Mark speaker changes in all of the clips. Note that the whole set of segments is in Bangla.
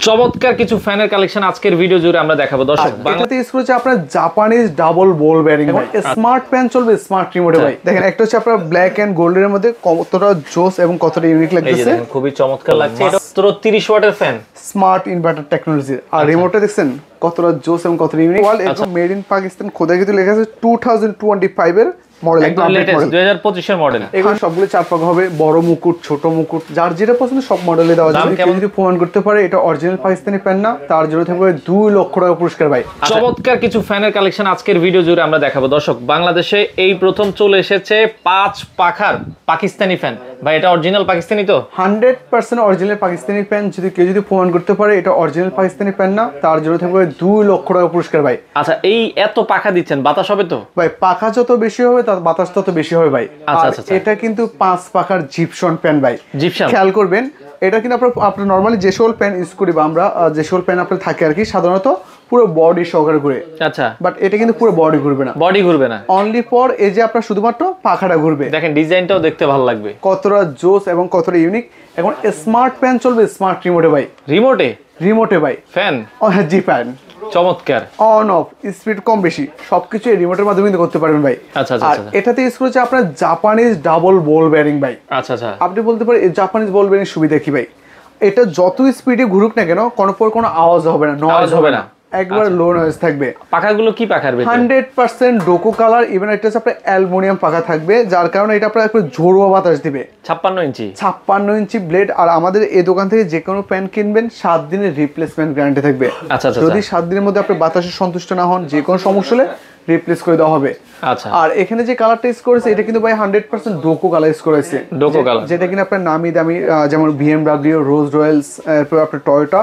Speaker 1: চমৎকার কিছু ফ্যানের কালেকশন আজকের ভিডিও জুড়ে আমরা দেখাবো দর্শক।
Speaker 2: বাংলাতে ইউজ করেছে আপনার জাপানিজ ডাবল বল বেয়ারিং ভাই, স্মার্ট ফ্যান চলবে স্মার্ট রিমোটে ভাই। দেখেন একটা হচ্ছে আপনার ব্ল্যাক এন্ড গোল্ডের মধ্যে কতটা জোস এবং কতটা ইউনিক লাগতেছে,
Speaker 1: খুবই চমৎকার লাগছে। এটা মাত্র 30 ওয়াটের ফ্যান,
Speaker 2: স্মার্ট ইনভার্টার টেকনোলজি। আর রিমোটটা দেখছেন কতটা জোস এবং কতটা ইউনিক। একদম মেড ইন পাকিস্তান, খোদাই কিন্তু লেখা আছে 2025 এর মডেল, একদম লেটেস্ট
Speaker 1: 2025 এর মডেল।
Speaker 2: এগুলো সবগুলো চার পাকা হবে, বড় মুকুট ছোট মুকুট যার যেটা পছন্দ সব মডেলে দেওয়া যাবে। কেউ যদি প্রমাণ করতে পারে এটা অরিজিনাল পাকিস্তানি ফ্যান না, তার জন্য থাকবে 2 লক্ষ টাকা পুরস্কার ভাই।
Speaker 1: চমৎকার কিছু ফ্যানের কালেকশন আজকের ভিডিও জুড়ে আমরা দেখাবো দর্শক। বাংলাদেশে এই প্রথম চলে এসেছে 5 পাখার পাকিস্তানি ফ্যান ভাই। এটা অরিজিনাল পাকিস্তানি তো
Speaker 2: 100% অরিজিনাল পাকিস্তানি ফ্যান। যদি কেউ যদি প্রমাণ করতে পারে এটা অরিজিনাল পাকিস্তানি ফ্যান না, তার জন্য থাকবে 2 লক্ষ টাকা পুরস্কার ভাই।
Speaker 1: আচ্ছা, এই এত পাখা দিচ্ছেন, বাতাস হবে তো
Speaker 2: ভাই? পাখা যত বেশি হবে তার বাতাস তত বেশি হবে ভাই।
Speaker 1: আচ্ছা,
Speaker 2: এটা কিন্তু 5 পাখার জিপসন ফ্যান ভাই।
Speaker 1: জিপসন
Speaker 2: খেয়াল করবেন, এটা কিন্তু আপনার নরমালি যে সকল ফ্যান ইউজ করি বা আমরা যে সকল ফ্যান আপনার থাকে আর কি, সাধারণত পুরো বডি সহকারে ঘুরে।
Speaker 1: আচ্ছা,
Speaker 2: বাট এটা কিন্তু পুরো বডি ঘুরবে না,
Speaker 1: বডি ঘুরবে না,
Speaker 2: অনলি ফর এই যে আপনার শুধুমাত্র পাখাটা ঘুরবে।
Speaker 1: দেখেন ডিজাইনটাও দেখতে ভালো লাগবে,
Speaker 2: কতটা জোস এবং কতটা ইউনিক। এখন স্মার্ট ফ্যান চলবে স্মার্ট রিমোটে ভাই। রিমোটে ভাই
Speaker 1: ফ্যান।
Speaker 2: হ্যাঁ, জি ফ্যান
Speaker 1: চমৎকার।
Speaker 2: অন অফ স্পিড কম বেশি সবকিছু এই রিমোটের মাধ্যমে কিন্তু করতে পারবেন ভাই।
Speaker 1: আচ্ছা,
Speaker 2: আর এটাতে ইউজ করেছে আপনার জাপানিজ ডাবল বল বেয়ারিং ভাই।
Speaker 1: আচ্ছা,
Speaker 2: আপনি বলতে পারেন এই জাপানিজ বল বেয়ারিং সুবিধা কি ভাই? এটা যত স্পিডে ঘুরুক না কেন কোনো আওয়াজ হবে না, নয়েজ হবে না, একবার লো নয়েজ থাকবে।
Speaker 1: পাখাগুলো কি পাখার ভিতরে?
Speaker 2: 100% ডোকো কালার। ইভেন এটা হচ্ছে আপনার অ্যালুমিনিয়াম পাখা থাকবে, যার কারণে এটা আপনার একটু জোরুয়া বাতাস দিবে। 56 ইঞ্চি ব্লেড। আর আমাদের এই দোকান থেকে যে কোনো ফ্যান কিনবেন 7 দিনের রিপ্লেসমেন্ট গ্যারান্টি থাকবে।
Speaker 1: আচ্ছা,
Speaker 2: যদি 7 দিনের মধ্যে আপনি বাতাসে সন্তুষ্ট না হন, যে কোনো সমস্যা হলে রিপ্লেস করে দেওয়া হবে।
Speaker 1: আচ্ছা,
Speaker 2: আর এখানে যে কালারটা ইউজ করেছে এটা কিন্তু ভাই 100% ডোকো কালার ইউজ করেছে।
Speaker 1: ডোকো কালার
Speaker 2: যেটা কিনা আপনার নামি দামি যেমন BMW, রোলস রয়েলস, এরপর আপনার টয়োটা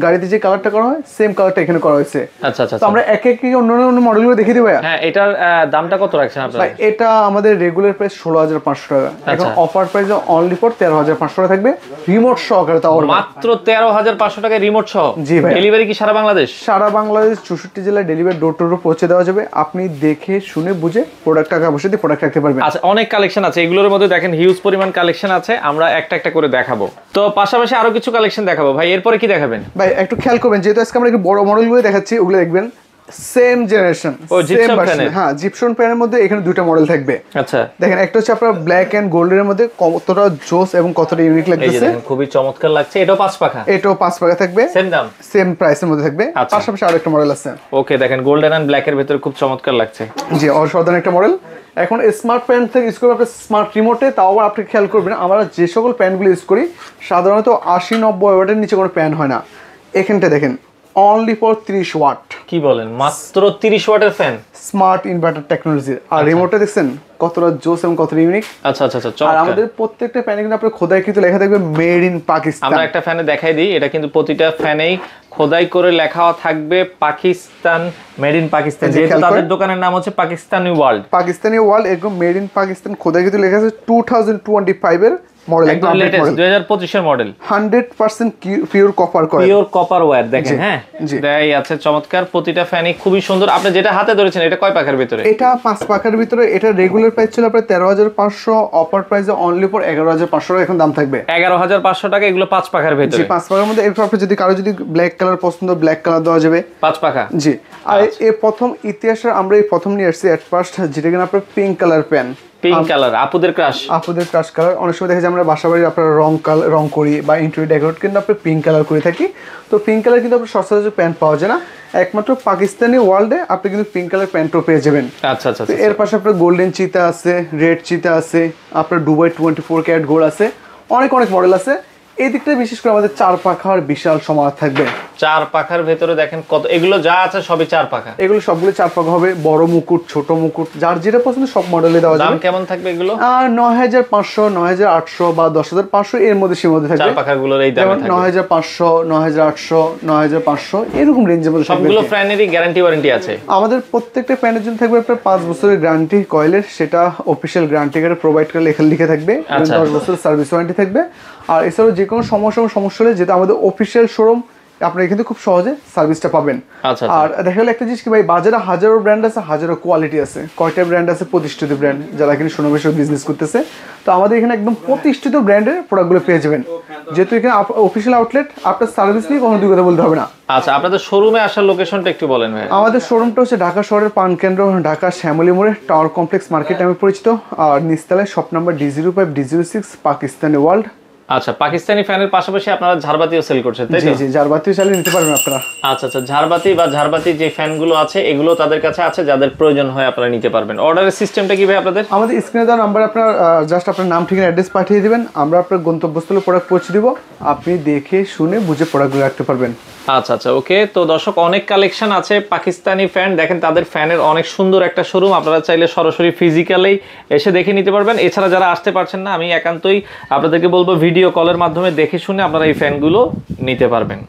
Speaker 2: গাড়িতে যে কালারটা করা হয় সেম কালারটা এখানে করা হয়েছে।
Speaker 1: আচ্ছা,
Speaker 2: তো আমরা এক অন্য মডেলগুলো দেখিয়ে দিই ভাই।
Speaker 1: হ্যাঁ, এটার দামটা কত রাখছেন আপনারা?
Speaker 2: ভাই এটা আমাদের রেগুলার প্রাইস 16,500 টাকা, এখন অফার প্রাইস অনলি ফর 13,500 টাকা থাকবে, রিমোট সহকারে। তাও
Speaker 1: মাত্র 13,500 টাকায় রিমোট সহ?
Speaker 2: জি ভাই।
Speaker 1: ডেলিভারি কি সারা বাংলাদেশ?
Speaker 2: সারা বাংলাদেশ 64 জেলায় ডেলিভারি ডোর টু ডোর পৌঁছে দেওয়া যাবে। আপনি দেখে শুনে বুঝে প্রোডাক্ট টাকা বসে দিয়ে প্রোডাক্ট রাখতে পারবেন।
Speaker 1: আচ্ছা, অনেক কালেকশন আছে, এগুলোর মধ্যে দেখেন হিউজ পরিমাণ কালেকশন আছে, আমরা একটা একটা করে দেখাবো। তো পাশাপাশি আরো কিছু কালেকশন দেখাবো ভাই। এরপরে কি দেখাবেন
Speaker 2: ভাই? একটু খেয়াল করবেন, যেহেতু আজকে আমরা একটু বড় মডেলগুলো দেখাচ্ছি, ওগুলো দেখবেন সেম জেনারেশন সেম ভার্সন। হ্যাঁ, জিপসন ফ্যানের মধ্যে এখানে দুটো মডেল থাকবে।
Speaker 1: আচ্ছা, দেখেন
Speaker 2: একটা হচ্ছে আপনার ব্ল্যাক এন্ড গোল্ডের মধ্যে কতটা জোস এবং কতটা ইউনিক লাগতেছে,
Speaker 1: খুবই চমৎকার লাগছে। এটাও 5 পাখা?
Speaker 2: এটাও 5 পাখা থাকবে, সেম দাম সেম প্রাইসের মধ্যে থাকবে। পাশাপাশি আরো একটা মডেল আছে।
Speaker 1: ওকে, দেখেন গোল্ডেন এন্ড ব্ল্যাক এর ভিতরে খুব চমৎকার লাগছে।
Speaker 2: জি, অসাধারণ একটা মডেল। এখন স্মার্ট ফ্যান থেকে ইউজ করবেন আপনি স্মার্ট রিমোটে। তাও আবার আপনি খেয়াল করবেন, আমরা যে সকল প্যানগুলো ইউজ করি সাধারণত 80-90 ওয়াটের নিচে কোনো প্যান হয় না। এখানটা দেখেন অনলি ফর 30 ওয়াট।
Speaker 1: কি বলেন? মাত্র 30 ওয়াটের ফ্যান,
Speaker 2: স্মার্ট ইনভার্টার টেকনোলজি। আর রিমোটটা দেখছেন কতটা জোস এবং কতটা ইউনিক।
Speaker 1: আচ্ছা,
Speaker 2: আর আমাদের প্রত্যেকটা ফ্যানে কিন্তু আপনার খোদাইকৃত লেখা থাকবে মেড ইন পাকিস্তান।
Speaker 1: আমরা একটা ফ্যানে দেখাই দিই, এটা কিন্তু প্রতিটা ফ্যানেই খোদাই করে লেখা থাকবে পাকিস্তান, মেড ইন পাকিস্তান। যেহেতু তাদের দোকানের নাম হচ্ছে পাকিস্তানি ওয়ার্ল্ড, এরকম মেড ইন পাকিস্তান খোদাইকৃত লেখা আছে 2025 এর মডেল, একদম লেটেস্ট 2025 এর মডেল। 100% pure copper wire. দেখেন, হ্যাঁ দেই আছে চমৎকার। প্রতিটা ফ্যানই খুবই সুন্দর। আপনি যেটা হাতে ধরেছেন এটা কয় পাখার ভিতরে? এটা 5 পাখার ভিতরে। এটা রেগুলার প্রাইস ছিল আপনার 13,500, অফার প্রাইসে অনলি ফর 11,500 টাকা এখন দাম থাকবে। 11,500 টাকা, এগুলো 5 পাখার ভিতরে। জি, 5 পাখার মধ্যে। এরপর আপনি যদি কারো যদি ব্ল্যাক কালার পছন্দ, ব্ল্যাক কালার দেওয়া যাবে। 5 পাখা, জি। আর এই প্রথম ইতিহাসে আমরা এই প্রথম নিয়ে আসছি এট ফার্স্ট, যেটা কিনা আপনার pink colour pant. Pink colour আপুদের ক্রাশ কালার। অনেক সময় দেখা যায় আমরা বাসাবাড়ির আপনার রং করি বা ইন্টেরিয়র ডেকোরেট কিন্তু আমরা পিঙ্ক কালার করে থাকি। তো পিঙ্ক কালার কিন্তু আপনার সচরাচর প্যান্ট পাওয়া যায় না, একমাত্র পাকিস্তানি ওয়ার্ল্ডে আপনি কিন্তু পিঙ্ক কালার প্যান্টও পেয়ে যাবেন। আচ্ছা, এর পাশে আপনার গোল্ডেন চিতা আছে, রেড চিতা আছে, আপনার দুবাই 24 ক্যারেট গোল্ড আছে, অনেক মডেল আছে। এই দিকটা বিশেষ করে আমাদের 4 পাখার বিশাল সমাহার থাকবে। 4 পাখার ভেতরে দেখেন কত, এগুলো যা আছে সবই 4 পাখা। এগুলো সবগুলো 4 পাখা হবে, বড় মুকুট ছোট মুকুট যার যেটা পছন্দ সব মডেলে দেওয়া যাবে। দাম কেমন থাকবে এগুলো? 9,500, 9,800 বা 10,500 এর মধ্যে সীমাবদ্ধ থাকবে। 4 পাখাগুলোর এই দামে থাকবে 9,500, 9,800, 9,500 এরকম রেঞ্জের মধ্যে থাকবে। সবগুলো ফ্যানেরই গ্যারান্টি ওয়ারেন্টি আছে। আমাদের প্রত্যেকটা ফ্যানের জন্য থাকবে আপনার 5 বছরের গ্যারান্টি কয়েলের, সেটা অফিশিয়াল গ্যারান্টি কার্ডে প্রোভাইড করে লিখে থাকবে। 10 বছরের সার্ভিস ওয়ারেন্টি থাকবে। আর এছাড়াও যে কোনো সমস্যা হলে যেটা আমাদের অফিশিয়াল শোরুম
Speaker 2: আপনারা কিন্তু খুব সহজে সার্ভিসটা পাবেন।
Speaker 1: আচ্ছা
Speaker 2: আর দেখা গেল একটা জিনিস কি ভাই, বাজারে হাজারো ব্র্যান্ড আছে, হাজারো কোয়ালিটি আছে, কয়টা ব্র্যান্ড আছে প্রতিষ্ঠিত ব্র্যান্ড যারা এখানে সুনামের সাথে বিজনেস করতেছে। তো আমাদের এখানে একদম প্রতিষ্ঠিত ব্র্যান্ডের প্রোডাক্টগুলো পেয়ে যাবেন, যেহেতু এখানে অফিসিয়াল আউটলেট, আপনার সার্ভিস নিয়ে কোনো দুই কথা বলতে হবে না।
Speaker 1: আচ্ছা, আপনাদের শোরুমে আসার লোকেশনটা একটু বলেন ভাই।
Speaker 2: আমাদের শোরুমটা হচ্ছে ঢাকা শহরের প্রাণকেন্দ্র, ঢাকা শ্যামলী মোড়ে টাওয়ার কমপ্লেক্স মার্কেট নামে পরিচিত, আর নিচতলায় shop number D05 D06 Pakistani world.
Speaker 1: আচ্ছা, পাকিস্তানি ফ্যানের পাশাপাশি আপনারা ঝাড়বাতিও সেল করছেন, তাই তো?
Speaker 2: জি জি, ঝাড়বাতিও চালিয়ে নিতে পারবেন আপনারা।
Speaker 1: আচ্ছা আচ্ছা, ঝাড়বাতি বা ঝাড়বাতি যে ফ্যানগুলো আছে এগুলো তাদের কাছে আছে, যাদের প্রয়োজন হয় আপনারা নিতে পারবেন। অর্ডারের সিস্টেমটা কি ভাই আপনাদের?
Speaker 2: আমাদের স্ক্রিনে দেওয়া নাম্বার আপনার জাস্ট আপনার নাম ঠিকানা অ্যাড্রেস পাঠিয়ে দিবেন, আমরা আপনার গন্তব্যস্থলে প্রোডাক্ট পৌঁছে দিব, আপনি দেখে শুনে বুঝে প্রোডাক্টগুলো রাখতে পারবেন।
Speaker 1: আচ্ছা আচ্ছা, ওকে। তো দর্শক, অনেক কালেকশন আছে পাকিস্তানি ফ্যান, দেখেন তাদের ফ্যানের অনেক সুন্দর একটা শোরুম, আপনারা চাইলে সরাসরি ফিজিক্যালি এসে দেখে নিতে পারবেন। এছাড়া যারা আসতে পারছেন না, আমি একান্তই আপনাদেরকে বলবো ভিডিও কলের মাধ্যমে দেখে শুনে আপনারা এই ফ্যানগুলো নিতে পারবেন।